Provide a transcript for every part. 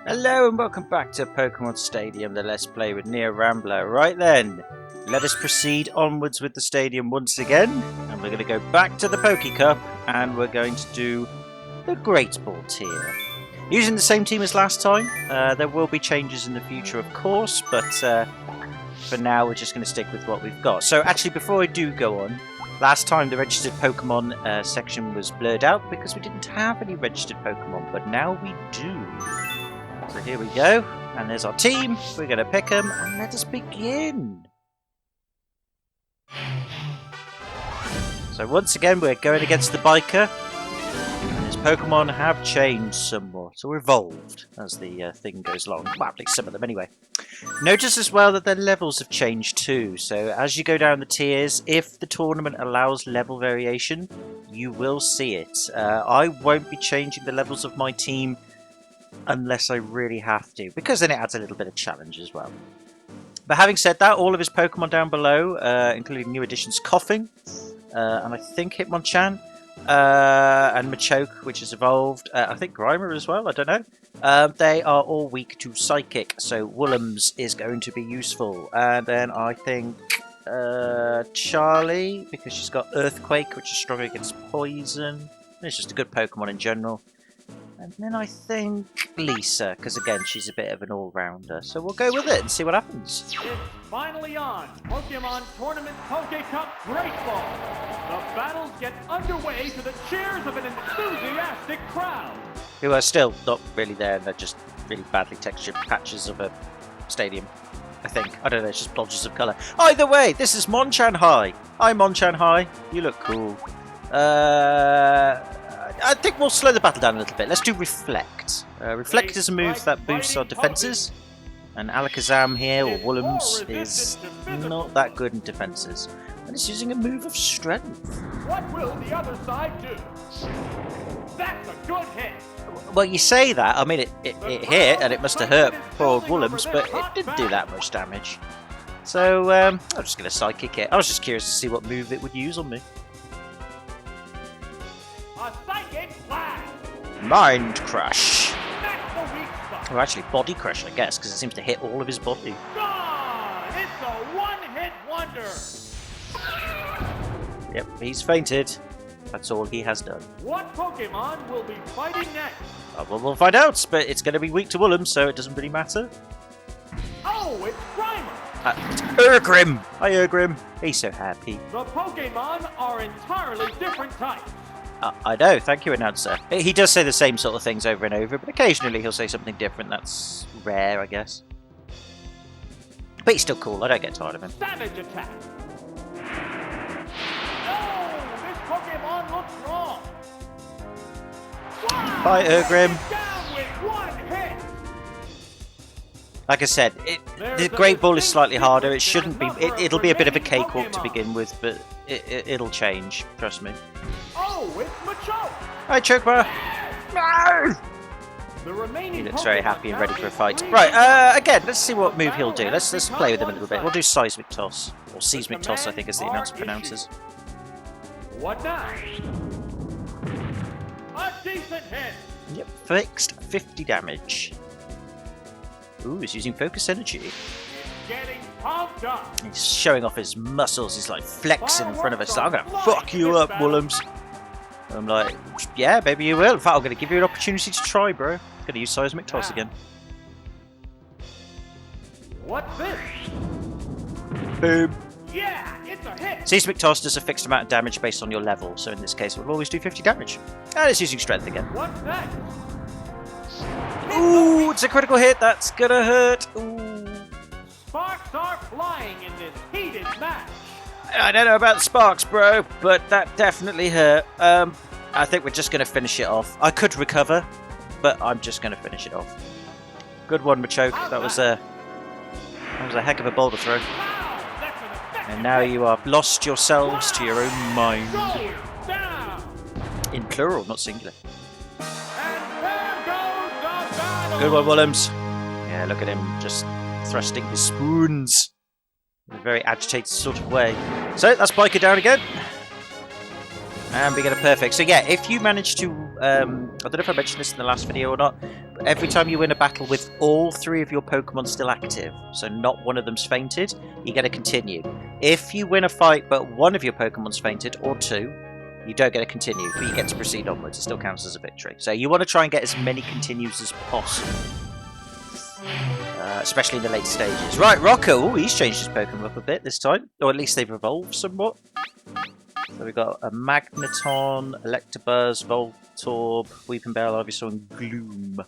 Hello and welcome back to Pokemon Stadium, the Let's Play with Rambler. Right then, let us proceed onwards with the stadium once again, and we're going to go back to the Poke Cup, and we're going to do the Great Ball tier. Using the same team as last time, there will be changes in the future of course, but for now we're just going to stick with what we've got. So actually, before I do go on, last time the registered Pokemon section was blurred out because we didn't have any registered Pokemon, but now we do. So here we go, and there's our team. We're going to pick them, and let us begin. So once again, we're going against the biker. And his Pokemon have changed somewhat, or evolved, as the thing goes along. Well, at least some of them anyway. Notice as well that their levels have changed too. So as you go down the tiers, if the tournament allows level variation, you will see it. I won't be changing the levels of my team unless I really have to, because then it adds a little bit of challenge as well. But having said that, all of his Pokemon down below, including new additions Coughing, and I think Hitmonchan, and Machoke, which has evolved, I think Grimer as well, I don't know. They are all weak to Psychic, so Woolums is going to be useful. And then I think Charlie, because she's got Earthquake, which is strong against Poison. It's just a good Pokemon in general. And then I think Lisa, because again, she's a bit of an all-rounder. So we'll go with it and see what happens. It's finally on. Pokemon Tournament Poke Cup Great Ball. The battles get underway to the cheers of an enthusiastic crowd. Who are still not really there, and they're just really badly textured patches of a stadium, I think. I don't know, it's just blotches of colour. Either way, this is Monchan High. Hi, Monchan High. You look cool. I think we'll slow the battle down a little bit. Let's do Reflect. Reflect is a move that boosts our defences, and Alakazam here, or Woolums, is not that good in defences. And it's using a move of Strength. What will the other side do? That's a good hit. Well, you say that. I mean, it hit, and it must have hurt poor old Woolums, but it didn't do that much damage. So, I'm just going to Psychic it. I was just curious to see what move it would use on me. A Psychic Blast. Mind Crush. That's the weak spot. Or actually, Body Crush, I guess, because it seems to hit all of his body. Gone. It's a one-hit wonder. Yep, he's fainted. That's all he has done. What Pokemon will be fighting next? Well, we'll find out, but it's going to be weak to Woolums, so it doesn't really matter. Oh, it's Grimer. Urgrim! Hi, Urgrim. He's so happy. The Pokemon are entirely different types. I know, thank you, announcer. He does say the same sort of things over and over, but occasionally he'll say something different. That's rare, I guess. But he's still cool, I don't get tired of him. Savage Attack. Oh, this Pokemon looks wrong. Wow. Bye, Urgrim. Down with one hit. Like I said, the Great Ball is slightly harder. It shouldn't be. It'll be a bit of a cakewalk to begin with, but it'll change. Trust me. Oh, it's Machoke. Hi, Chokma. No! The remaining He looks very Pokemon happy and ready for a fight. now Right, again, let's see what move he'll do. Let's play with him a little bit. We'll do Seismic Toss. Or Seismic Toss, I think, as the announcer pronounces. What now? A decent hit. Yep, fixed 50 damage. Ooh, he's using Focus Energy. It's getting pumped up. He's showing off his muscles. He's like flexing in front of us. Like, I'm gonna fuck you up, Woolums. I'm like, yeah, maybe you will. In fact, I'm gonna give you an opportunity to try, bro. I'm gonna use Seismic Toss again. What's this? Boom. Yeah, it's a hit. Seismic Toss does a fixed amount of damage based on your level, so in this case it will always do 50 damage. And it's using Strength again. What's that? Ooh, it's a critical hit. That's gonna hurt. Ooh. Sparks are flying in this heated match. I don't know about sparks, bro, but that definitely hurt. I think we're just gonna finish it off. I could recover, but I'm just gonna finish it off. Good one, Machoke. That was a heck of a boulder throw. Wow, that's an effective And now hit. you are lost yourselves to your own mind. Goes down. In plural, not singular. And there goes the battle. Good one, Woolums. Yeah, look at him just thrusting his spoons in a very agitated sort of way. So that's Biker down again. And we get a perfect. So yeah, if you manage to, I don't know if I mentioned this in the last video or not, but every time you win a battle with all 3 of your Pokemon still active, so not one of them's fainted, you get to continue. If you win a fight but one of your Pokemon's fainted, or 2, you don't get to continue, but you get to proceed onwards. It still counts as a victory. So you want to try and get as many continues as possible. Especially in the late stages. Right, Rocco, he's changed his Pokemon up a bit this time. Or at least they've evolved somewhat. So we've got a Magneton, Electabuzz, Voltorb, Weepinbell, Ivysaur, and Gloom.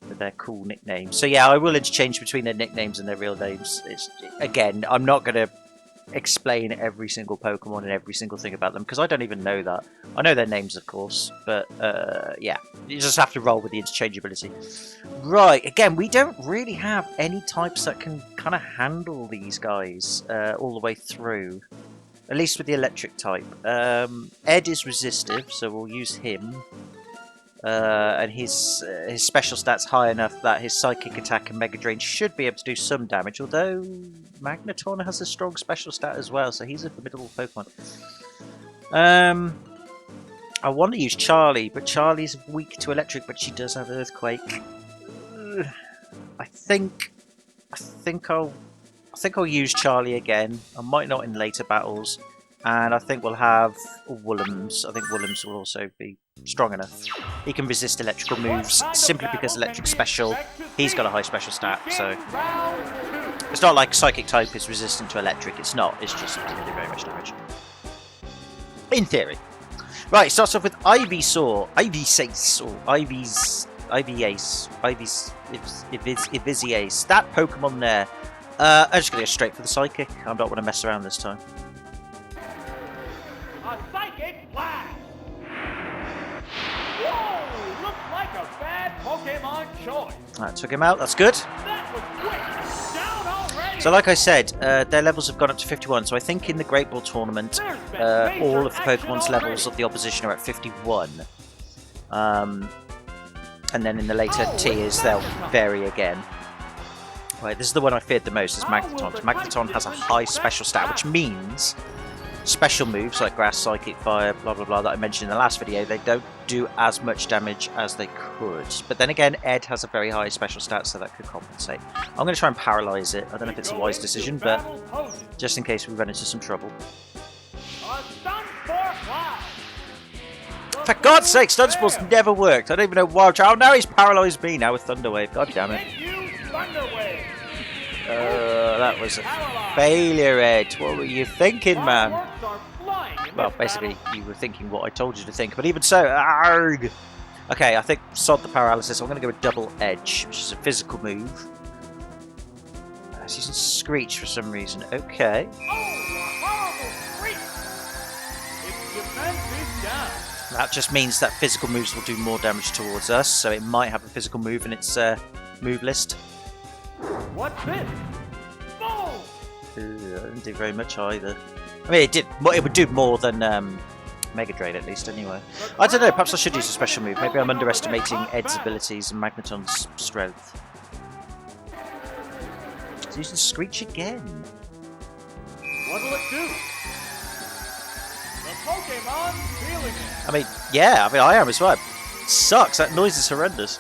With their cool nicknames. So yeah, I will interchange between their nicknames and their real names. Again, I'm not going to explain every single Pokemon and every single thing about them, because I don't even know that. I know their names, of course, but yeah, you just have to roll with the interchangeability. Right, again, we don't really have any types that can kind of handle these guys all the way through. At least with the electric type. Ed is resistive, so we'll use him. And his special stat's high enough that his Psychic Attack and Mega Drain should be able to do some damage, although Magneton has a strong special stat as well, so he's a formidable Pokemon. I want to use Charlie, but Charlie's weak to electric, but she does have Earthquake. I think I'll use Charlie again. I might not in later battles. And I think we'll have Woolums. I think Woolums will also be strong enough. He can resist electrical moves simply because electric special. He's got a high special stat, so it's not like Psychic type is resistant to electric. It's not. It's just it doesn't do very much damage. In theory. Right, starts off with Ivysaur, Ivysace. That Pokemon there. I'm just going to go straight for the Psychic. I don't want to mess around this time. A Psychic Blast! Whoa! Looks like a bad Pokemon choice. That took him out. That's good. That was quick. Down already. So like I said, their levels have gone up to 51. So I think in the Great Ball Tournament, all of the Pokemon's levels of the opposition are at 51. And then in the later tiers, they'll vary again. Right, this is the one I feared the most, is Magneton. Magneton has a high special stat, which means special moves like Grass, Psychic, Fire, blah blah blah that I mentioned in the last video, they don't do as much damage as they could. But then again, Ed has a very high special stat, so that could compensate. I'm going to try and paralyze it. I don't know if it's a wise decision, but just in case we run into some trouble. For God's sake, Stun Spores never worked. I don't even know why. Oh, now he's paralyzed me now with Thunder Wave. God damn it. That was a failure, Ed. What were you thinking, man? Well, basically, you were thinking what I told you to think, but even so, arg! Okay, I think sod the paralysis. I'm going to go with Double Edge, which is a physical move. He's using Screech for some reason. Okay. That just means that physical moves will do more damage towards us, so it might have a physical move in its move list. What's this? It didn't do very much either. I mean, it would do more than Mega Drain at least, anyway. I don't know. Perhaps I should use a special move. Maybe I'm underestimating Ed's abilities and Magneton's strength. He's using Screech again. What'll it do? The Pokemon feeling it. I mean, yeah. I mean, I am as well. It sucks. That noise is horrendous.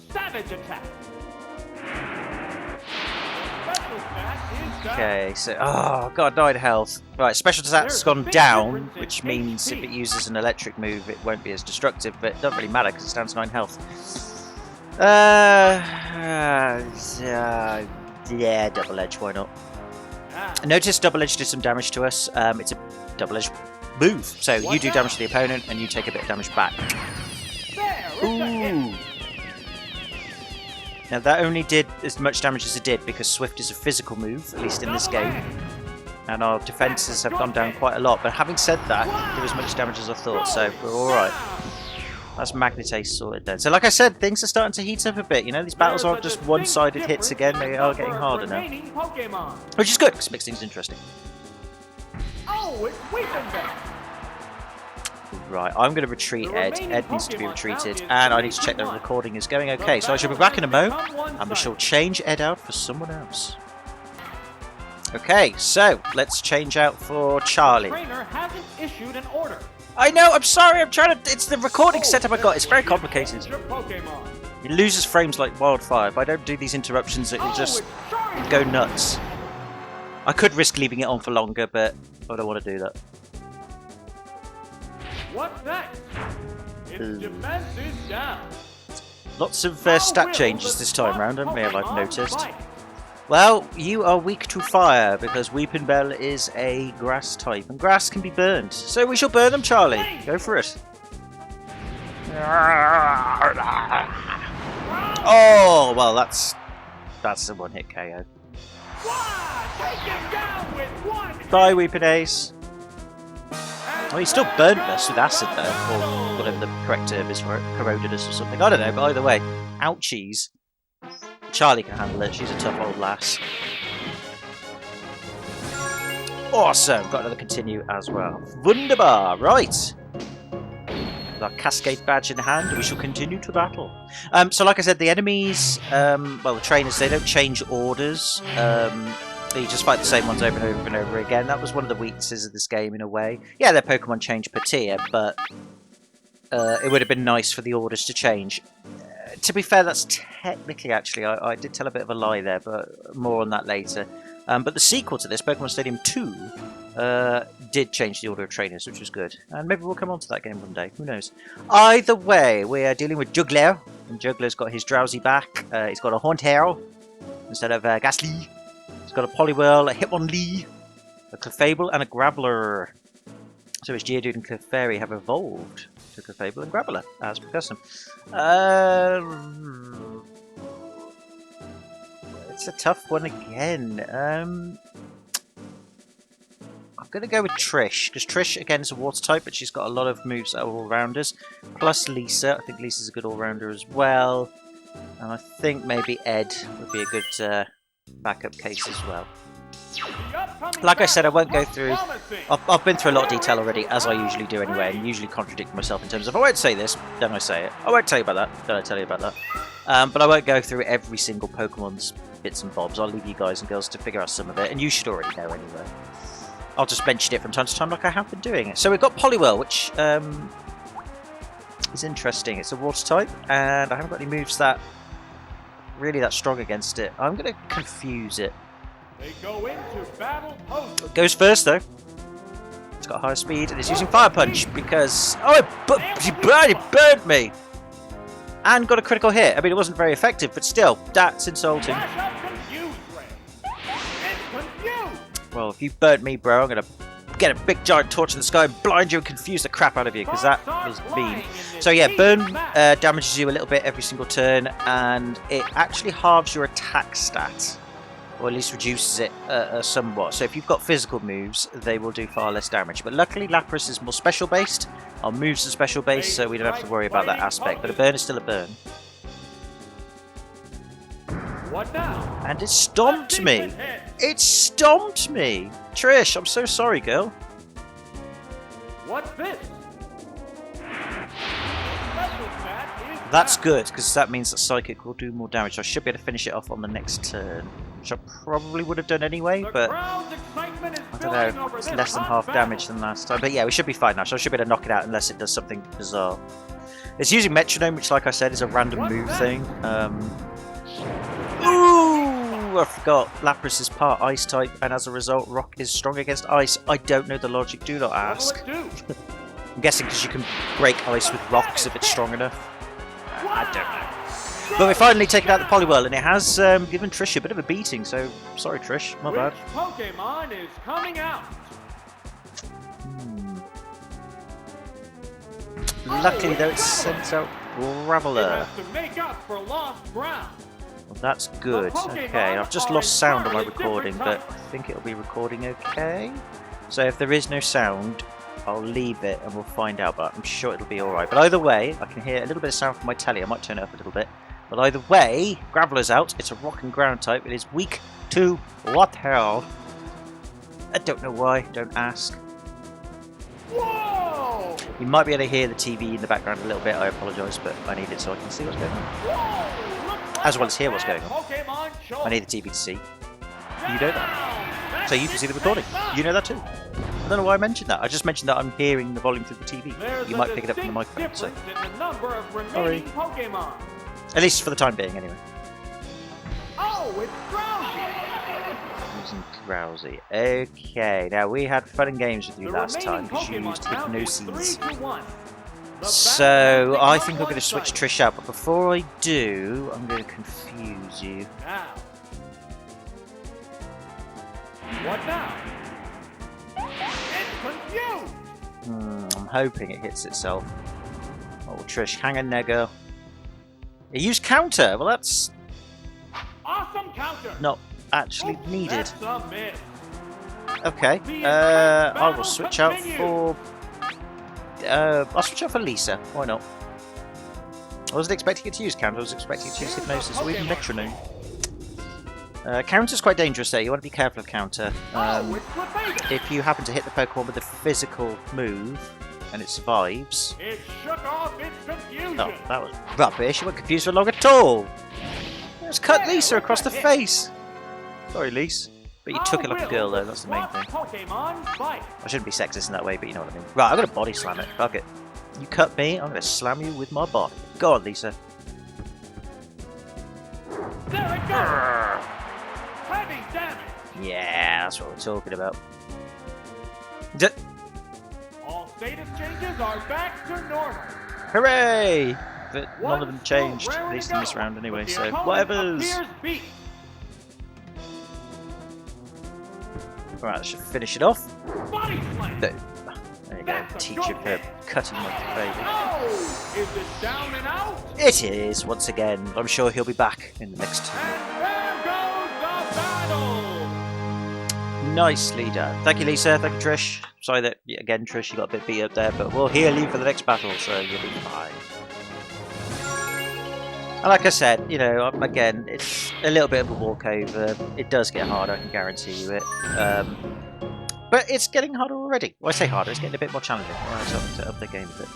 Savage Attack. Okay, so oh god, 9 health. Right, special attack's gone down, which means if it uses an electric move, it won't be as destructive. But it doesn't really matter because it's down to 9 health. Yeah, Double Edge. Why not? Notice Double Edge did some damage to us. It's a Double Edge move, so you do damage to the opponent and you take a bit of damage back. Ooh. Now that only did as much damage as it did because Swift is a physical move, at least in this game. And our defences have gone down quite a lot, but having said that, it did as much damage as I thought, so we're alright. That's Magnetase sorted then. So like I said, things are starting to heat up a bit, you know, these battles aren't just one-sided hits again, they are getting harder now. Which is good, because it makes things interesting. Oh, it's Weepinbell. Right, I'm going to retreat Ed. Ed needs to be retreated, and I need to check the recording is going okay. So I shall be back in a moment, and we shall change Ed out for someone else. Okay, so let's change out for Charlie. The trainer hasn't issued an order. I know, I'm sorry, I'm trying to... It's the recording setup I got, it's very complicated. Your Pokemon. It loses frames like wildfire. If I don't do these interruptions, it'll just go nuts. I could risk leaving it on for longer, but I don't want to do that. What's next? Its defense is down. Lots of stat changes this time round, haven't we, I've noticed. Well, you are weak to fire, because Weeping Bell is a grass type, and grass can be burned. So we shall burn them, Charlie. Go for it. Oh, well, that's a one-hit KO. Bye, Weeping Ace. Oh, he still burnt us with acid, though, or whatever the correct term is for it. Corroded us or something. I don't know, but either way. Ouchies. Charlie can handle it. She's a tough old lass. Awesome. Got another continue as well. Wunderbar. Right. With our Cascade badge in hand, we shall continue to battle. So like I said, the enemies, well, the trainers, they don't change orders. You just fight the same ones over and over and over again. That was one of the weaknesses of this game in a way. Yeah, their Pokemon change per tier, but it would have been nice for the orders to change. To be fair, that's technically, actually, I did tell a bit of a lie there, but more on that later. But the sequel to this, Pokemon Stadium 2, did change the order of trainers, which was good. And maybe we'll come on to that game one day, who knows. Either way, we are dealing with Juggler, and Juggler's got his Drowsy back. He's got a Horntail instead of Ghastly. He's got a Poliwhirl, a Hitmonlee, a Clefable, and a Graveler. So his Geodude and Clefairy have evolved to Clefable and Graveler, as per custom. It's a tough one again. I'm going to go with Trish, because Trish, again, is a water type, but she's got a lot of moves that are all-rounders. Plus Lisa. I think Lisa's a good all-rounder as well. And I think maybe Ed would be a good backup case as well. Like I said, I won't go through... I've been through a lot of detail already, as I usually do anyway, and usually contradict myself in terms of, I won't say this, then I say it. I won't tell you about that, then I tell you about that. But I won't go through every single Pokemon's bits and bobs. I'll leave you guys and girls to figure out some of it, and you should already know anyway. I'll just mention it from time to time like I have been doing it. So we've got Poliwhirl, which is interesting. It's a water type, and I haven't got any moves that really that strong against it. I'm going to confuse it. They go into battle post. It goes first though. It's got higher speed and it's using Fire Punch because he burned me and got a critical hit. I mean, it wasn't very effective, but still, that's insulting. Well, if you burnt me, bro, I'm gonna get a big giant torch in the sky and blind you and confuse the crap out of you, because that was mean. So yeah, burn damages you a little bit every single turn, and it actually halves your attack stat, or at least reduces it somewhat. So if you've got physical moves, they will do far less damage. But luckily, Lapras is more special based. Our moves are special based, so we don't have to worry about that aspect. But a burn is still a burn. What now? And it stomped me. It stomped me. Trish, I'm so sorry, girl. What's this? That's good, because that means that Psychic will do more damage. I should be able to finish it off on the next turn, which I probably would have done anyway, but I don't know, it's less than half damage than last time. But yeah, we should be fine now, so I should be able to knock it out unless it does something bizarre. It's using Metronome, which, like I said, is a random move thing. Ooh, I forgot. Lapras is part Ice type, and as a result, Rock is strong against Ice. I don't know the logic, do not ask. I'm guessing because you can break Ice with rocks if it's strong enough. I don't know. But we finally taken out the Poliwhirl, and it has given Trish a bit of a beating, so sorry Trish, my bad. Pokemon is coming out? Luckily though, it sends out Rambler. To make up for lost ground. Well, that's good. Okay, I've just lost sound on my recording, but I think it'll be recording okay. So if there is no sound, I'll leave it and we'll find out, but I'm sure it'll be alright. But either way, I can hear a little bit of sound from my telly. I might turn it up a little bit. But either way, Graveler's out. It's a rock and ground type. It is weak to what hell? I don't know why. Don't ask. Whoa! You might be able to hear the TV in the background a little bit. I apologise, but I need it so I can see what's going on. As well as hear what's going on. I need the TV to see. You know that. So you can see the recording. You know that too. don't know why I mentioned that. I just mentioned that I'm hearing the volume through the TV. There's You might pick it up from the microphone. So. in the number of remaining Pokemon. At least for the time being, anyway. Oh, it's Drowsy! Using Drowsy. Okay, now we had fun and games with you The last time remaining because you used Pokemon count is hypnosis. 3-1. The So battle I is think I'm going to switch one-sided. Trish out, but before I do, I'm going to confuse you. Now. What now? It's confused! I'm hoping it hits itself. Oh, Trish, hang in there, girl. It used counter. Well, that's Awesome counter! not actually Oops, needed. That's a miss. Okay. The I will battle switch out continues. for. I'll switch out for Lisa. Why not? I wasn't expecting it to use counter. I was expecting it to use hypnosis or even metronome. Counter's quite dangerous there. You want to be careful of counter. Oh, it's Clefairy. If you happen to hit the Pokemon with a physical move and it survives. It shook off its confusion. Oh, that was rubbish. You weren't confused for long at all. Let's cut Yeah, Lisa what across the the heck? face. Sorry, Lisa. But you How took it like a will girl, though. the That's the main SWAT thing. Pokemon fight? I shouldn't be sexist in that way, but you know what I mean. Right, I'm going to body slam it. Fuck it. You cut me, I'm going to slam you with my body. Go on, Lisa. There it goes. Heavy damage. Yeah, that's what we're talking about. D All status changes are back to normal. Hooray! But none One of them still changed, at raring least to in this go, round anyway, but the so opponent whatever's... appears beat. Right, that should finish it off. Body slam. There you go, That's a teach good you for hit. cutting like a baby. Oh, is it down and out? It is, once again. I'm sure he'll be back in the next two. And there goes the battle. Nicely done. Thank you, Lisa. Thank you, Trish. Sorry that, again, Trish, you got a bit beat up there, but we'll heal you for the next battle, so you'll be fine. And like I said, you know, again, it's a little bit of a walkover. It does get harder, I can guarantee you it. But it's getting harder already. Well, I say harder, it's getting a bit more challenging. Alright, so I'm to up the game a bit.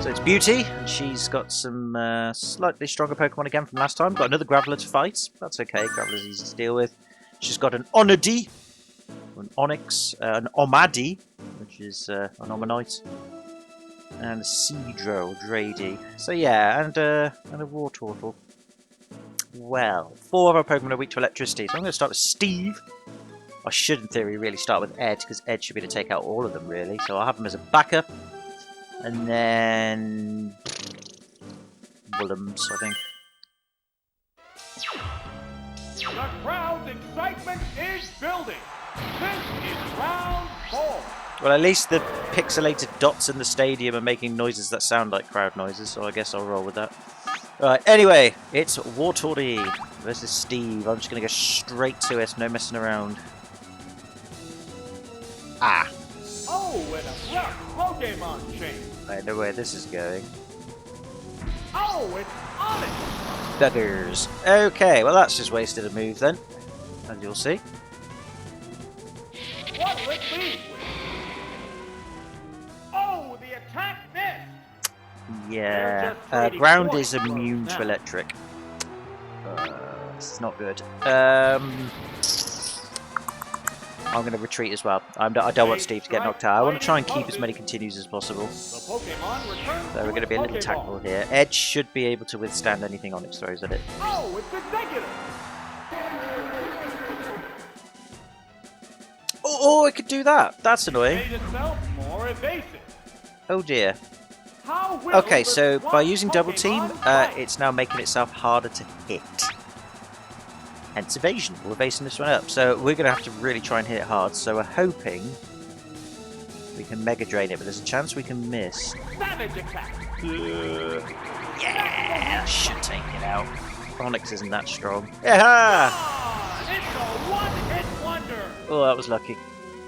So it's Beauty, and she's got some slightly stronger Pokemon again from last time. Got another Graveler to fight. That's okay, Graveler's easy to deal with. She's got an Onody, an Onyx, an Omadi, which is an Omanite, and a Seadro, Drady. So yeah, and a Wartortle. Well, 4 of our Pokemon are weak to electricity, so I'm going to start with Steve. I should, in theory, really start with Ed, because Ed should be able to take out all of them, really. So I'll have him as a backup. And then... Woolums, I think. The crowd's excitement is building. This is round 4. Well, at least the pixelated dots in the stadium are making noises that sound like crowd noises, so I guess I'll roll with that. Right, anyway, it's Wartortle versus Steve. I'm just going to go straight to it, no messing around. Ah! Oh, and a rough Pokemon change. I know where this is going. Oh, it's Onyx. Buggers. Okay, well that's just wasted a move then, as you'll see. What will it lead with? Oh, the attack missed. Yeah, just trading ground points is immune now. to electric. This is not good. I'm going to retreat as well. I don't want Steve to get knocked out. I want to try and keep as many continues as possible. The Pokemon returns So we're going to be a little Pokeball. tactful here. Edge should be able to withstand anything Onyx throws at it. Oh, it's Executor. Oh, it could do that. That's annoying. Made itself more evasive. Oh dear. How will Okay, the so SWAT by using Double Team, Pokemon fight? it's now making itself harder to hit. Hence evasion. We're basing this one up. So we're going to have to really try and hit it hard. So we're hoping we can Mega Drain it, but there's a chance we can miss. Savage attack. Yeah, that should take it out. Onyx isn't that strong. Yeah! Ah, it's a one-hit wonder. Oh, that was lucky.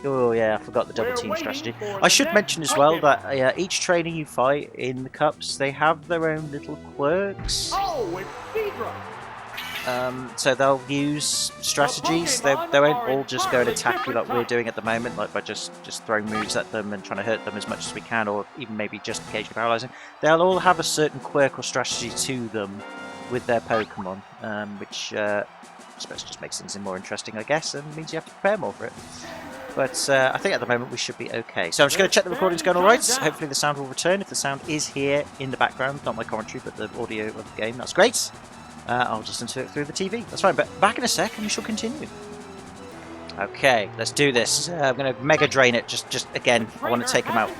Oh yeah, I forgot the Double We're Team waiting strategy. for I the should next mention as well Pokemon. that each trainer you fight in the cups, they have their own little quirks. Oh, it's Seadra. So they'll use strategies. They Pokemon won't are all just go and entirely attack you like different we're types. doing at the moment, like by just throwing moves at them and trying to hurt them as much as we can, or even maybe just occasionally paralyzing. They'll all have a certain quirk or strategy to them with their Pokemon, which I suppose it just makes things more interesting, I guess, and means you have to prepare more for it. But I think at the moment we should be okay. So I'm just going to check the recording's going alright. Hopefully the sound will return. If the sound is here in the background, not my commentary, but the audio of the game, that's great. I'll just listen to it through the TV. That's fine, but back in a sec and we shall continue. Okay, let's do this. I'm going to Mega Drain it. Just again, I want to take him out.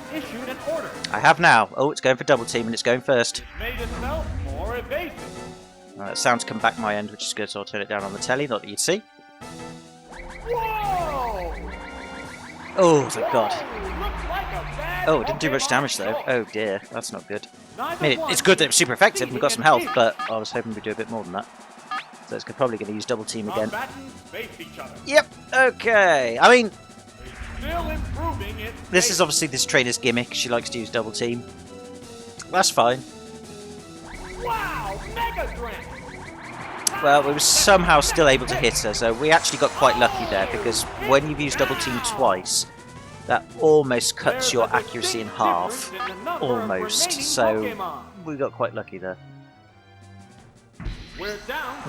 I have now. Oh, it's going for double team and it's going first. Sounds come back my end, which is good, so I'll turn it down on the telly, not that you'd see. Oh, thank God. Oh, it didn't do much damage though. Oh dear, that's not good. I mean, it's good that it was super effective and we got some health, but I was hoping we'd do a bit more than that. So it's probably going to use double team again. Yep, okay. I mean, this is obviously this trainer's gimmick. She likes to use double team. That's fine. Well, we were somehow still able to hit her, so we actually got quite lucky there, because when you've used double team twice, that almost cuts your accuracy in half. Almost. So we got quite lucky there.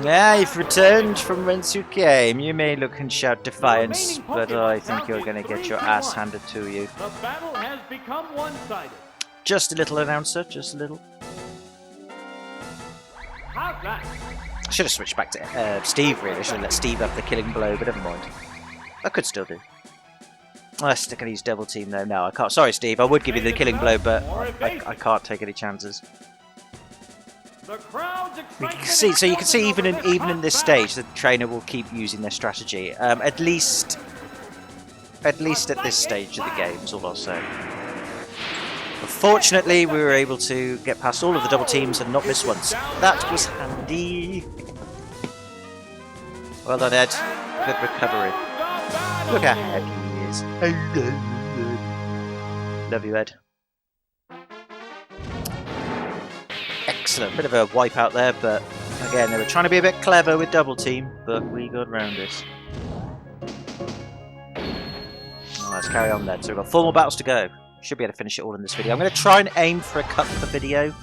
Yeah, you've returned from whence you came. You may look and shout defiance, but I think you're going to get your ass handed to you. The battle has become one-sided. Just a little, announcer, just a little. How's that? I should have switched back to Steve, really. I should have let Steve have the killing blow, but never mind. I could still do. I'm still going to use double team, though. No, I can't. Sorry, Steve. I would give you the killing blow, but I can't take any chances. You can see, so you can see even in this stage, the trainer will keep using their strategy. At least at this stage of the game is all I'll say. But fortunately, we were able to get past all of the double teams and not miss once. That was handy. Well done, Ed. Good recovery. Look how happy he is. Love you, Ed. Excellent. Bit of a wipeout there, but again, they were trying to be a bit clever with double team, but we got around it. Let's carry on then. So we've got 4 more battles to go. Should be able to finish it all in this video. I'm going to try and aim for a cup per video,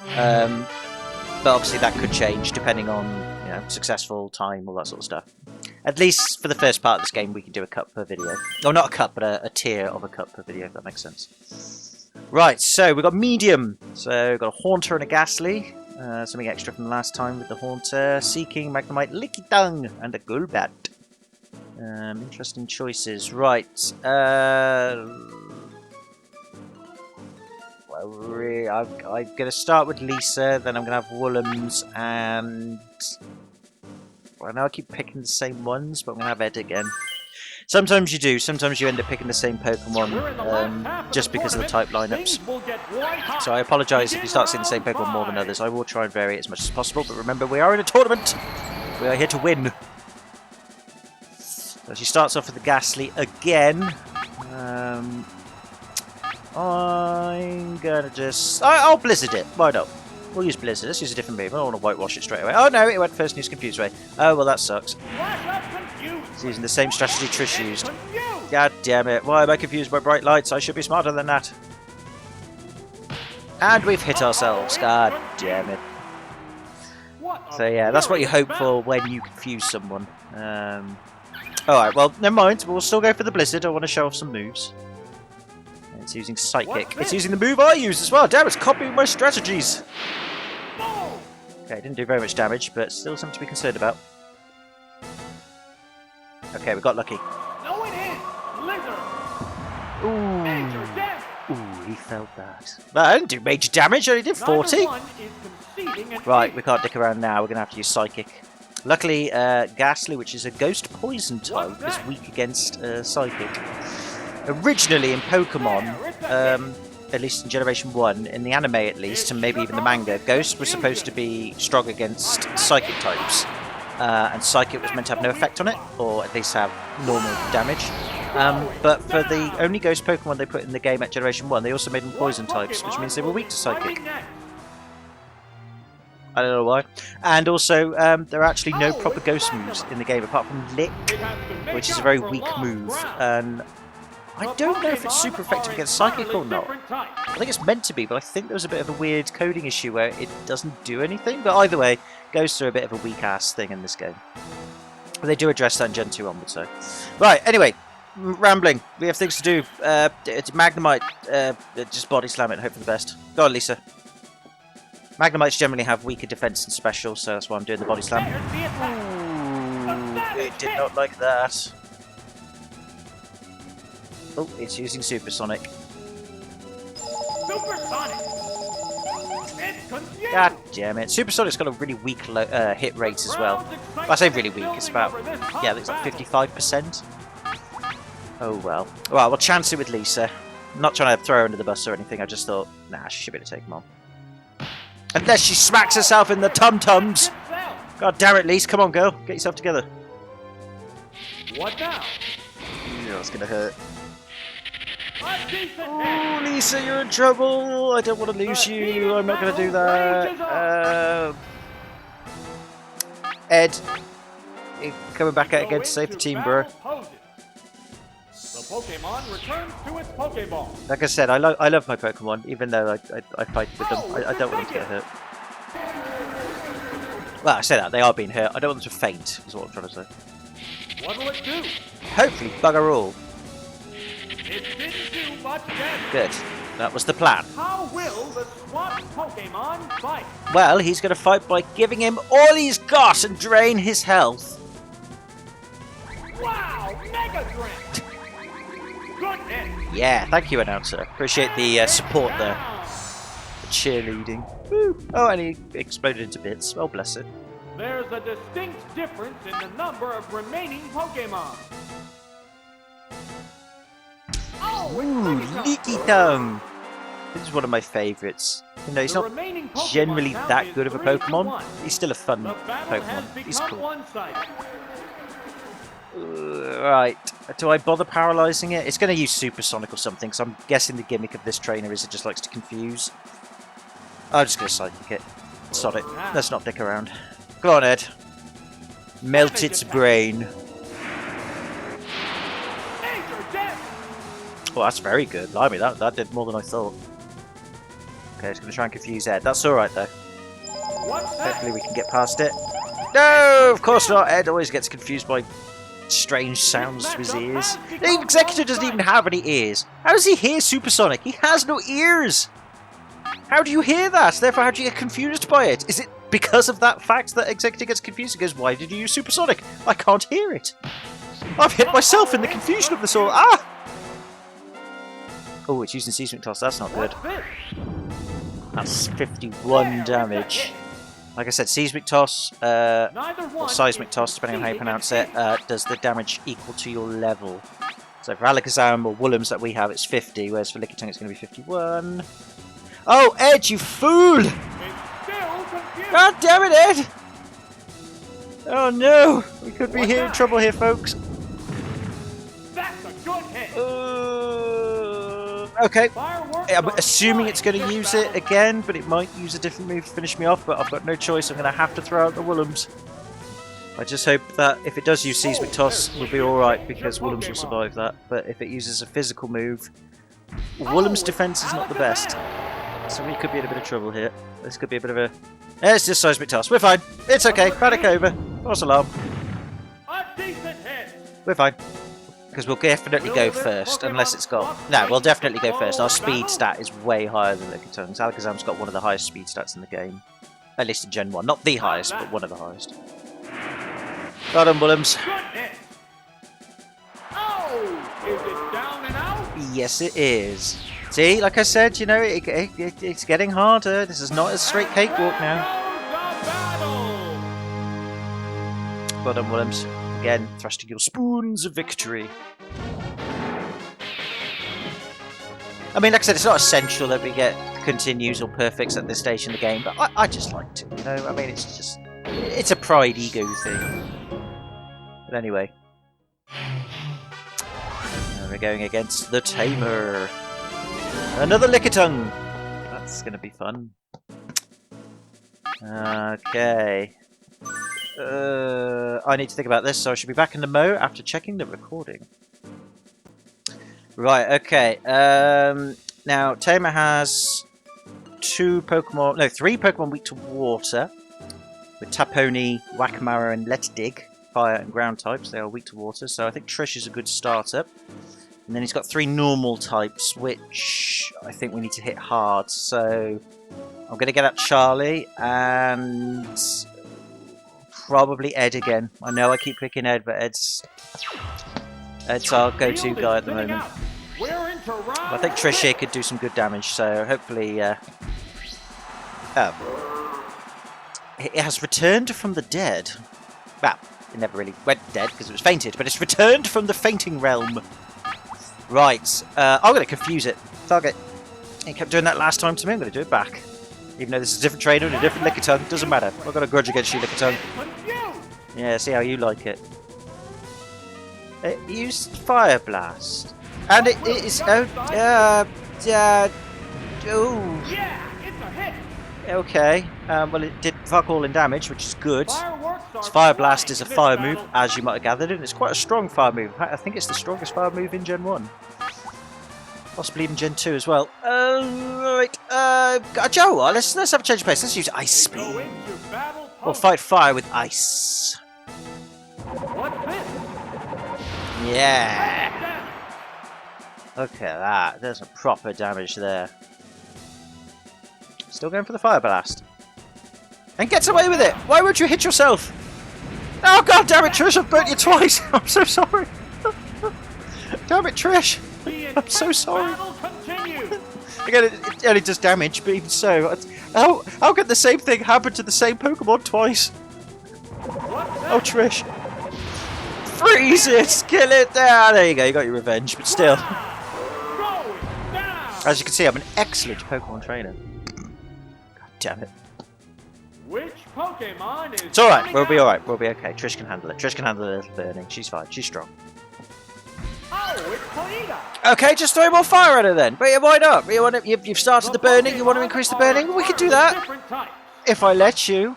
but obviously that could change depending on successful time, all that sort of stuff. At least for the first part of this game, we can do a cup per video. Oh, not a cup, but a tier of a cup per video, if that makes sense. Right, so we've got medium. So we've got a Haunter and a Ghastly. Something extra from last time with the Haunter. Seeking, Magnemite, Licky Tongue, and a Golbat. Interesting choices. Right. I'm going to start with Lisa, then I'm going to have Woolums, and... Well, I know I keep picking the same ones, but I'm going to have Ed again. Sometimes you do, sometimes you end up picking the same Pokemon just because of the type lineups. So I apologise if you start seeing the same Pokemon more than others. I will try and vary it as much as possible, but remember, we are in a tournament! We are here to win! So she starts off with the Ghastly again. I'm gonna just... I'll Blizzard it. Why not? We'll use Blizzard. Let's use a different move. I don't want to whitewash it straight away. Oh no, it went first and used Confuse Ray. Oh, well that sucks. It's using the same strategy Trish used. God damn it. Why am I confused by bright lights? I should be smarter than that. And we've hit ourselves. God damn it. So yeah, that's what you hope for when you confuse someone. Alright, well, never mind. We'll still go for the Blizzard. I want to show off some moves. It's using Psychic. It's using the move I use as well. Damn, it's copying my strategies. Okay, it didn't do very much damage, but still something to be concerned about. Okay, we got lucky. No, it is Blizzard. Ooh, he felt that. I didn't do major damage. I only did 40. Right, we can't dick around now. We're going to have to use Psychic. Luckily, Ghastly, which is a Ghost Poison type, is weak against Psychic. Originally in Pokemon, at least in Generation 1, in the anime at least, and maybe even the manga, Ghost was supposed to be strong against Psychic types. And Psychic was meant to have no effect on it, or at least have normal damage. But for the only Ghost Pokemon they put in the game at Generation 1, they also made them Poison types, which means they were weak to Psychic. I don't know why. And also, there are actually no proper Ghost moves in the game, apart from Lick, which is a very weak move. And I don't know if it's super effective against Psychic or not. I think it's meant to be, but I think there was a bit of a weird coding issue where it doesn't do anything. But either way, Ghosts are a bit of a weak-ass thing in this game. But they do address that in Gen 2 onwards, so. Right, anyway. Rambling. We have things to do. It's Magnemite. Just body slam it and hope for the best. Go on, Lisa. Magnemites generally have weaker defense and special, so that's why I'm doing the body slam. Ooh, it did not like that. Oh, it's using Supersonic. Supersonic! It's confused! God damn it. Supersonic's got a really weak hit rate as well. I say really weak, it's about, yeah, it's like 55%. Oh well. Well, we'll chance it with Lisa. I'm not trying to throw her under the bus or anything, I just thought, nah, she should be able to take him on. Unless she smacks herself in the tum-tums! God damn it, Lisa, come on, girl. Get yourself together. What now? Yeah, it's gonna hurt. Oh, Lisa, you're in trouble. I don't want to lose you. I'm not going to do that. Ed, you're coming back out again to save the team, bro. The Pokemon returns to its Pokeball. Like I said, I love my Pokemon, even though I fight with them. I don't want them to get hurt. Well, I say that, they are being hurt. I don't want them to faint, is what I'm trying to say. What'll it do? Hopefully, bugger all. It didn't do much damage. Good. That was the plan. How will the swamp Pokemon fight? Well, he's going to fight by giving him all he's got and drain his health. Wow! Mega Drain! Good hit! Yeah, thank you, announcer. Appreciate the support there. The cheerleading. Woo. Oh, and he exploded into bits. Well, bless it. There's a distinct difference in the number of remaining Pokemon. Ooh, Leaky Tongue! This is one of my favourites. You know, he's not generally that good of a Pokemon. He's still a fun Pokemon. He's cool. Right. Do I bother paralysing it? It's going to use Supersonic or something, so I'm guessing the gimmick of this trainer is it just likes to confuse. I'm just going to Psychic it. Sod it. Let's not dick around. Go on, Ed. Melt its brain. Oh, that's very good. Blimey, that did more than I thought. Okay, it's going to try and confuse Ed. That's alright, though. Hopefully we can get past it. No, of course not. Ed always gets confused by strange sounds to his ears. The Executor doesn't even have any ears. How does he hear Supersonic? He has no ears! How do you hear that? Therefore, how do you get confused by it? Is it because of that fact that Executor gets confused and goes, why did you use Supersonic? I can't hear it. I've hit myself in the confusion of this all. Ah! Oh, it's using Seismic Toss. That's not good. That's 51 damage. Like I said, Seismic Toss, or Seismic Toss, depending on how you pronounce it, does the damage equal to your level. So for Alakazam or Woolums that we have, it's 50, whereas for Lickitung it's going to be 51. Oh, Ed, you fool! God damn it, Ed! Oh no! We could be in trouble here, folks. That's a good hit. Okay. I'm assuming it's going to use it again, but it might use a different move to finish me off, but I've got no choice. I'm going to have to throw out the Woolums. I just hope that if it does use Seismic Toss, we'll be alright, because Woolums will survive that. But if it uses a physical move, Woolums' defense is not the best. So we could be in a bit of trouble here. This could be a bit of a... It's just Seismic Toss. We're fine. It's okay. Panic over. False alarm. We're fine. Because we'll definitely go first, unless it's got... No, we'll definitely go first. Our speed stat is way higher than Lickitung's. Alakazam's got one of the highest speed stats in the game. At least in Gen 1. Not the highest, but one of the highest. Well done, Woolums. Oh, is it down and out? Yes, it is. See, like I said, you know, it's getting harder. This is not a straight cakewalk now. Well done, Woolums. Again, thrusting your spoons of victory. I mean, like I said, it's not essential that we get continues or perfects at this stage in the game, but I just like to, you know? I mean, it's just... It's a pride ego thing. But anyway. We're going against the Tamer. Another Lickitung! That's going to be fun. Okay. I need to think about this, so I should be back in the Mo after checking the recording. Right, okay. Now, Tamer has three Pokemon weak to water. With Taponi, Whackmara, and Let's Dig. fire and ground types. They are weak to water, so I think Trish is a good startup. And then he's got 3 normal types, which I think we need to hit hard. So I'm going to get up Charlie and probably Ed again. I know I keep picking Ed, but Ed's our go-to guy at the moment. I think Trish here could do some good damage, so hopefully it has returned from the dead. Well, it never really went dead because it was fainted, but it's returned from the fainting realm. Right, I'm going to confuse it. Target. He kept doing that last time to me, I'm going to do it back. Even though this is a different trainer and a different Lickitung, doesn't matter. I've got a grudge against you, Lickitung. Yeah, see how you like it. It used Fire Blast. And it is... Oh, oh. Yeah, it's a hit. Okay, well it did fuck all in damage, which is good. Fire Blast is a fire move, as you might have gathered, and it's quite a strong fire move. I think it's the strongest fire move in Gen 1. Possibly even Gen 2 as well. Right, Joe, let's have a change of pace. Let's use Ice Speed. We'll fight fire with ice. What's this? Yeah. Look at that. There's some proper damage there. Still going for the Fire Blast. And gets away with it! Why won't you hit yourself? Oh god damn it, Trish, I've burnt you twice! I'm so sorry! Damn it, Trish! I'm so sorry! Again, it only does damage, but even so, how can the same thing happen to the same Pokemon twice? Oh, Trish! Freeze it! Kill it! There you go, you got your revenge, but still. As you can see, I'm an excellent Pokemon trainer. God damn it. Which Pokemon is... It's alright, we'll be alright, we'll be okay. Trish can handle it. Trish can handle a little burning. She's fine, she's strong. Oh, it's Ponyta. Okay, just throw more fire at her then. But why not? You've started the burning, you want to increase the burning? We can do that. If I let you.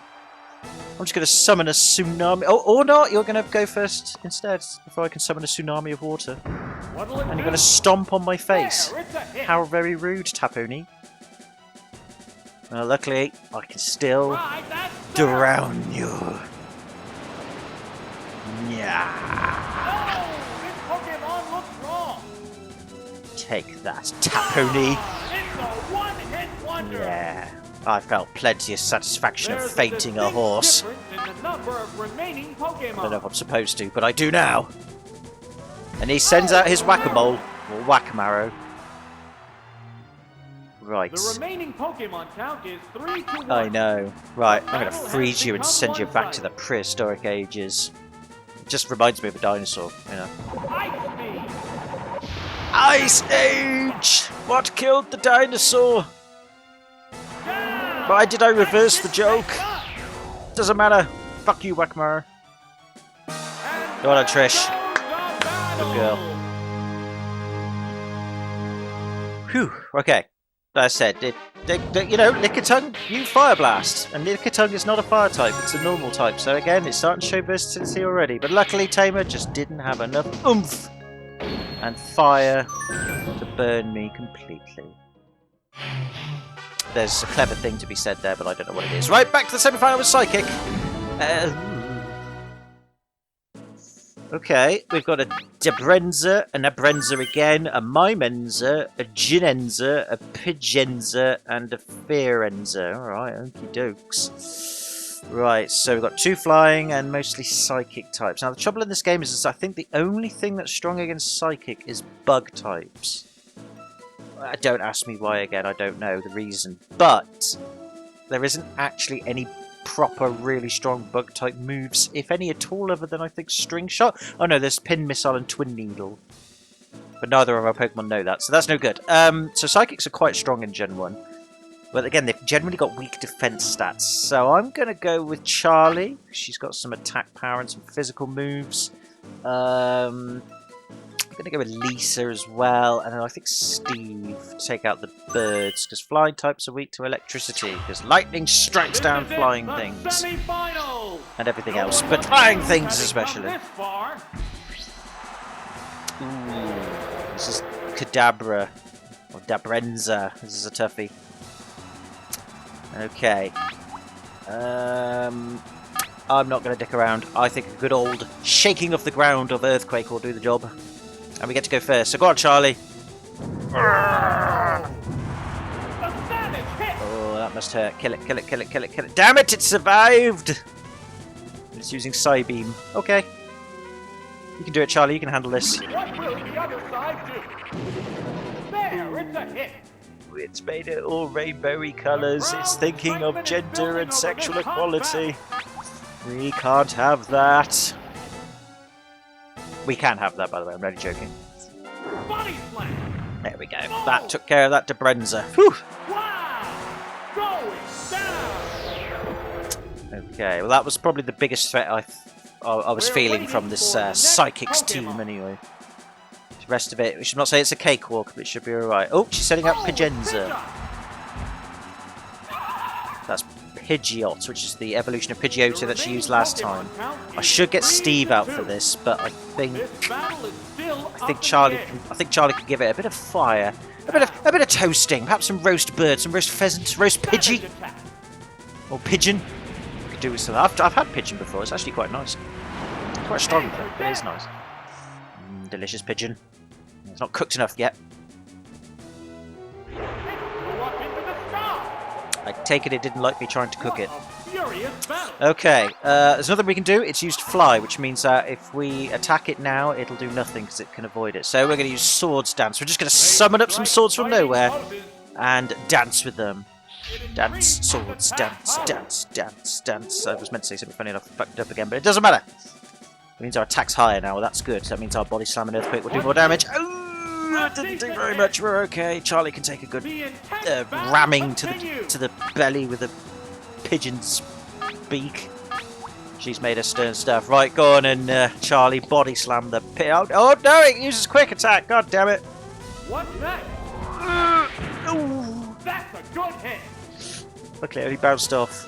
I'm just going to summon a tsunami. Oh, or not, you're going to go first instead. Before I can summon a tsunami of water. And you're going to stomp on my face. How very rude, Tapuni. Well, luckily, I can still drown you. Yeah. Take that, Tapuni. Yeah. I felt plenty of satisfaction of fainting a horse. I don't know if I'm supposed to, but I do now. And he sends out his whack-a-mole, or whack-marrow. Right. The remaining Pokemon count is 3 to 1. I know. Right, I'm going to freeze you and send you back to the prehistoric ages. It just reminds me of a dinosaur, you know. Ice Age! What killed the dinosaur? Why did I reverse the joke? Doesn't matter. Fuck you, Whackmar. Go on, Trish. Good girl. Whew. Okay. Like I said, you know, Lickitung, you Fire Blast. And Lickitung is not a fire type, it's a normal type. So again, it's starting to show versatility already. But luckily, Tamer just didn't have enough oomph and fire to burn me completely. There's a clever thing to be said there, but I don't know what it is. Right, back to the semi-final with Psychic. Okay, we've got a Debrenza, an Abrenza again, a Mimenza, a Ginenza, a Pidgenza, and a Fearenza. Alright, okie dokes. Right, so we've got 2 flying and mostly Psychic types. Now, the trouble in this game is I think the only thing that's strong against Psychic is Bug types. Don't ask me why again, I don't know the reason. But there isn't actually any proper, really strong bug type moves, if any at all, other than I think String Shot. Oh no, there's Pin Missile and Twin Needle. But neither of our Pokemon know that, so that's no good. So Psychics are quite strong in Gen 1. But again, they've generally got weak defense stats. So I'm going to go with Charlie. She's got some attack power and some physical moves. I'm going to go with Lisa as well, and then I think Steve to take out the birds, because flying types are weak to electricity, because lightning strikes down flying things. And everything else, but flying things especially. Ooh, this is Kadabra, or Dabrenza. This is a toughie. Okay. I'm not going to dick around. I think a good old shaking of the ground of Earthquake will do the job. And we get to go first. So go on, Charlie. Oh, that must hurt. Kill it, kill it, kill it, kill it, kill it. Damn it, it survived! It's using Psybeam. Okay. You can do it, Charlie. You can handle this. What will the other side do? There, it's a hit. It's made it all rainbowy colours. It's thinking of gender and sexual equality. We can't have that. We can have that, by the way. I'm really joking. Body slam. There we go. That took care of that Debrenza. Whew. Wow. Going down. Okay, well that was probably the biggest threat I was feeling from this Psychics team anyway. The rest of it, we should not say it's a cakewalk, but it should be alright. Oh, she's setting up Pidgeot. That's Pidgeot, which is the evolution of Pidgeot that she used last time. I should get Steve out for this, but I think Charlie can give it a bit of fire, a bit of toasting, perhaps some roast bird, some roast pheasant, roast Pidgey, or pigeon. Could do with some. I've had pigeon before. It's actually quite nice. It's quite strong, but it is nice. Delicious pigeon. It's not cooked enough yet. I take it didn't like me trying to cook it. Okay, there's nothing we can do. It's used fly, which means that if we attack it now, it'll do nothing because it can avoid it. So we're going to use Swords Dance. We're just going to summon up some swords from nowhere and dance with them. Dance, swords, dance, dance, dance, dance. I was meant to say something funny enough, fucked it up again, but it doesn't matter. It means our attack's higher now. Well, that's good. That means our body slam and earthquake will do more damage. Oh, it didn't do very much. We're okay. Charlie can take a good ramming to the belly with a pigeon's beak. She's made her stern stuff. Right, go on and Charlie body slam the pit. Oh no! It uses quick attack. God damn it! What's that? That's a good hit. Luckily, it only bounced off.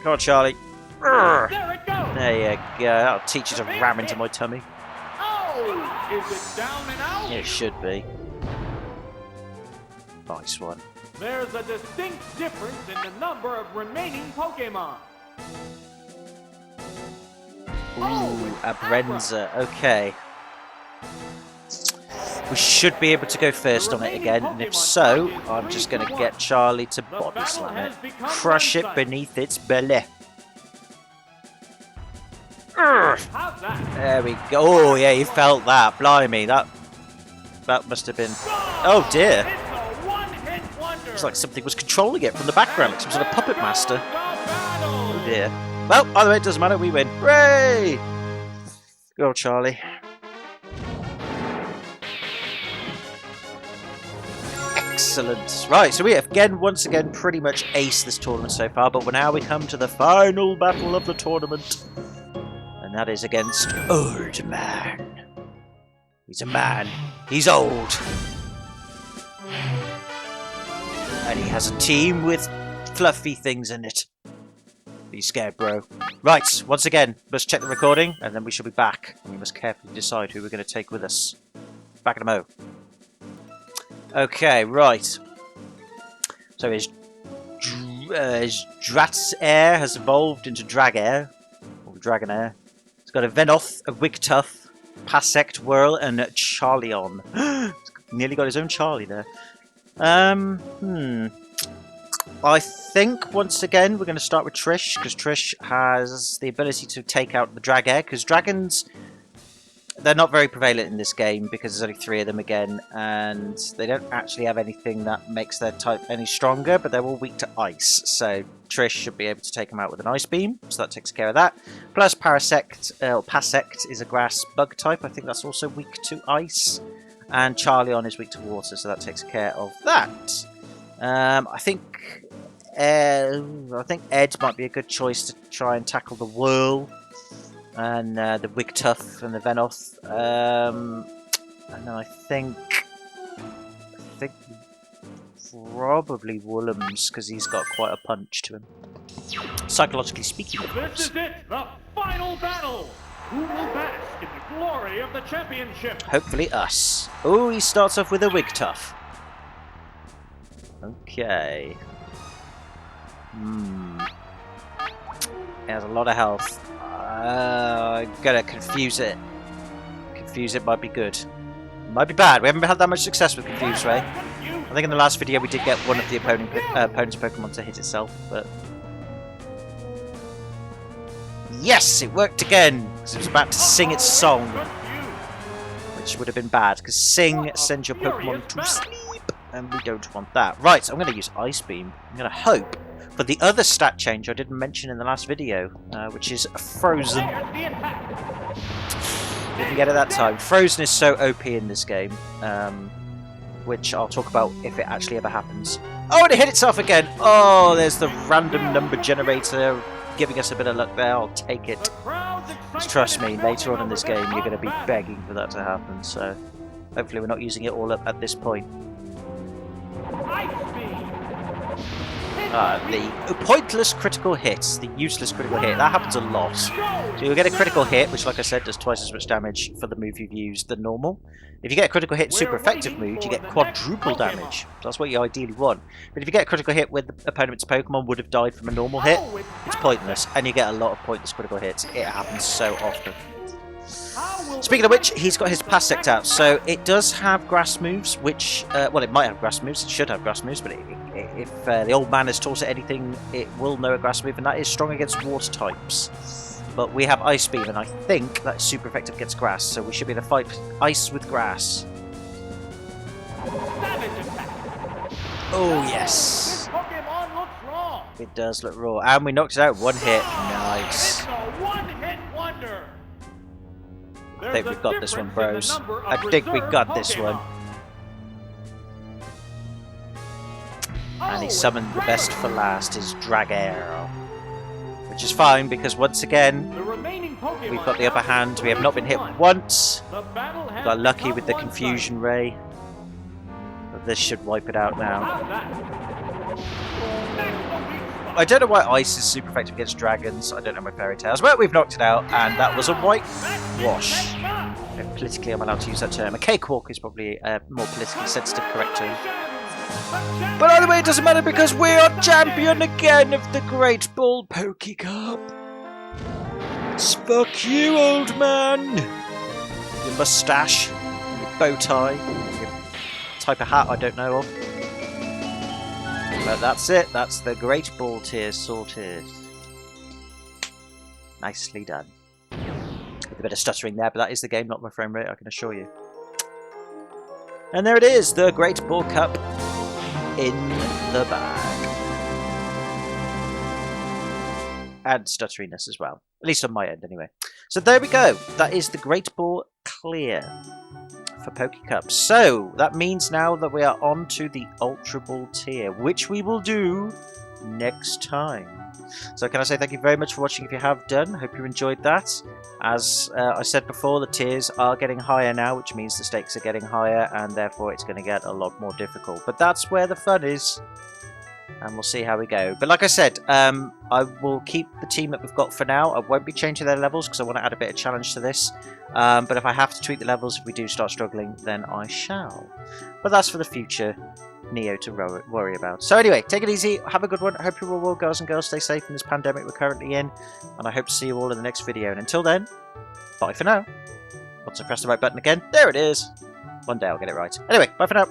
Come on, Charlie. There it goes. There you go. That'll teach you to ram into my tummy. Oh! Is it down and out? It should be. Nice one. There's a distinct difference in the number of remaining Pokemon. Ooh, Abrenza. Okay. We should be able to go first on it again, and if so, I'm just going to get Charlie to body slam it. Crush it beneath its belly. There we go. Oh yeah, you felt that. Blimey, that must have been. Oh dear. It's like something was controlling it from the background, like some sort of puppet master. Oh dear. Well, either way, it doesn't matter. We win. Hooray! Go on, Charlie. Excellent. Right, so we have once again, pretty much aced this tournament so far, but now we come to the final battle of the tournament. And that is against Old Man. He's a man. He's old. And he has a team with fluffy things in it. Be scared, bro. Right, once again, let's check the recording, and then we shall be back. And we must carefully decide who we're going to take with us. Back in a mo. Okay, right. So his Dratsair has evolved into Dragair, or Dragonair. It's got a Venoth, a Wigtuff, Pasect, Whirl, and Charlion. Nearly got his own Charlie there. I think, once again, we're going to start with Trish, because Trish has the ability to take out the Dragair, because dragons, they're not very prevalent in this game, because there's only 3 of them again, and they don't actually have anything that makes their type any stronger, but they're all weak to ice, so Trish should be able to take them out with an Ice Beam, so that takes care of that. Plus Pasect is a grass bug type, I think that's also weak to ice, and Charlion is weak to water, so that takes care of that. I think Ed might be a good choice to try and tackle the Whirl and the Wigtuff and the Venoth. And then I think probably Woolums, because he's got quite a punch to him. Psychologically speaking, of course. This is it, the final battle. Who will bask in the glory of the championship? Hopefully us. Oh, he starts off with a Wigtuff. Okay. It has a lot of health. I'm gonna confuse it. Confuse it might be good. Might be bad. We haven't had that much success with Confuse Ray. I think in the last video we did get one of the opponent's Pokemon to hit itself, but... Yes! It worked again! Because it was about to sing its song. Which would have been bad, because Sing sends your Pokemon to sleep, and we don't want that. Right, so I'm going to use Ice Beam. I'm going to hope for the other stat change I didn't mention in the last video, which is Frozen. Didn't get it that time. Frozen is so OP in this game, which I'll talk about if it actually ever happens. Oh, and it hit itself again! Oh, there's the random number generator giving us a bit of luck there. I'll take it. Just trust me, later on in this game you're going to be begging for that to happen, so hopefully we're not using it all up at this point. The pointless critical hits, the useless critical hit, that happens a lot. So you'll get a critical hit, which like I said does twice as much damage for the move you've used than normal. If you get a critical hit super effective move, you get quadruple damage. That's what you ideally want. But if you get a critical hit where the opponent's Pokemon would have died from a normal hit, it's pointless, and you get a lot of pointless critical hits. It happens so often. Speaking of which, he's got his Parasect out, so it does have grass moves, which, well, it might have grass moves, it should have grass moves, but if the old man has taught it anything, it will know a grass move, and that is strong against water types. But we have Ice Beam, and I think that's super effective against grass, so we should be able to fight ice with grass. Oh, yes! It does look raw, and we knocked it out one hit. Nice. I think we've got this one, bros. I think we got this one. And he summoned the best for last, his Dragair. Which is fine, because once again, we've got the upper hand. We have not been hit once. We got lucky with the Confusion Ray. But this should wipe it out now. I don't know why Ice is super effective against dragons. I don't know my fairy tales. But we've knocked it out, and that was a white wash. If politically I'm allowed to use that term. A cakewalk is probably a more politically sensitive correct term. But either way, it doesn't matter because we are champion again of the Great Ball Poke Cup. Fuck you, old man. Your moustache, your bow tie, your type of hat I don't know of. But that's it. That's the Great Ball tier sorted. Nicely done. With a bit of stuttering there, but that is the game, not my frame rate, I can assure you. And there it is, the Great Ball Cup in the bag. And stutteriness as well. At least on my end, anyway. So there we go. That is the Great Ball clear for Poke Cup. So that means now that we are on to the Ultra Ball tier, which we will do next time. So can I say thank you very much for watching if you have done. Hope you enjoyed that. As I said before, the tiers are getting higher now, which means the stakes are getting higher, and therefore it's going to get a lot more difficult. But that's where the fun is, and we'll see how we go. But like I said, I will keep the team that we've got for now. I won't be changing their levels because I want to add a bit of challenge to this. But if I have to tweak the levels, if we do start struggling, then I shall. But that's for the future Neo to worry about. So anyway, take it easy, have a good one. I hope you all, girls and girls, stay safe in this pandemic we're currently in, and I hope to see you all in the next video. And until then, bye for now. Once I press the right button again, there it is. One day I'll get it right. Anyway, bye for now.